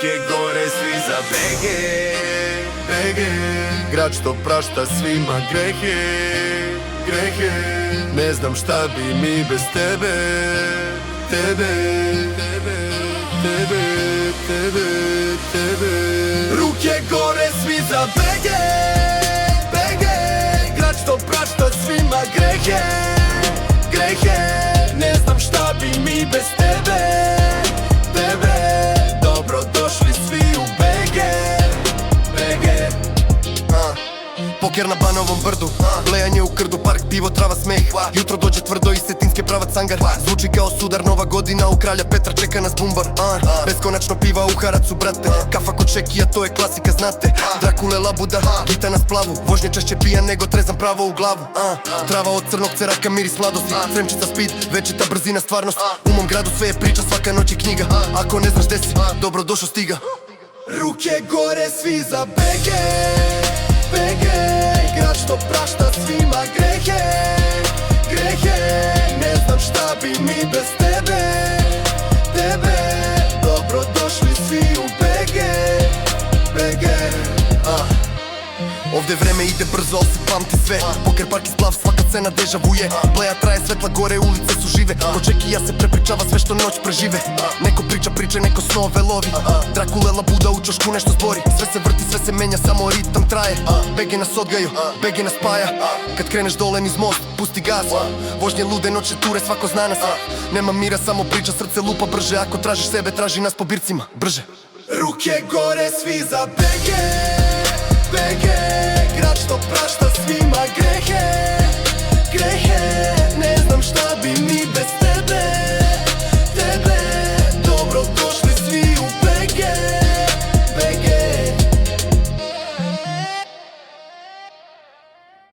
Ruke gore svi za BG, BG. Grad što prašta svima grehe, grehe. Ne znam šta bi mi bez tebe, tebe, tebe, tebe, tebe, tebe. Ruke gore svi za BG, BG. Grad što prašta svima grehe, grehe. Ne znam šta bi mi bez tebe, tebe. Dobro došli svi u BG, BG. Poker na Banovom brdu, blejanje u krdu, park, pivo, trava, smeh. Jutro dođe tvrdo iz Cetinske, pravac Angar. Zvuči kao sudar, Nova godina u Kralja Petra, čeka nas bumbar. Beskonačno piva u Haracu, brate. Kafa kod Čekija, to je klasika, znate. Drakule, labuda, gita na splavu. Vožnje češće pijan nego trezam pravo u glavu. Trava od crnog ceraka, miris mladosti. Sremčica speed, večita brzina, stvarnost. U mom gradu sve je priča, svaka noć je knjiga. Ako ne znaš gde si, dobro došao stiga. Ruke gore svi za BG, BG. Grad što prašta svima grehe, grehe. Ne znam šta bi mi bez tebe, tebe. Dobro došli svi u BG, BG. Ovdje vreme ide brzo, ali se pamti sve. Poker park i splav, svaka cena deja vuje. Bleja traje, svetla gore, ulice su žive. Ko Čekija se prepričava sve što noć prežive. Neko priča priče, neko snove lovi. Drakule, labuda u čošku nešto zbori. Sve se vrti, sve se menja, samo ritam traje. BG nas odgaju, BG nas spaja. Kad kreneš dole niz most, pusti gas. Vožnje lude, noće ture, svako zna nas. Nema mira, samo priča, srce lupa brže. Ako tražiš sebe, traži nas po bircima, brže. Ruke gore svi za BG, BG. Grad što prašta svima grehe,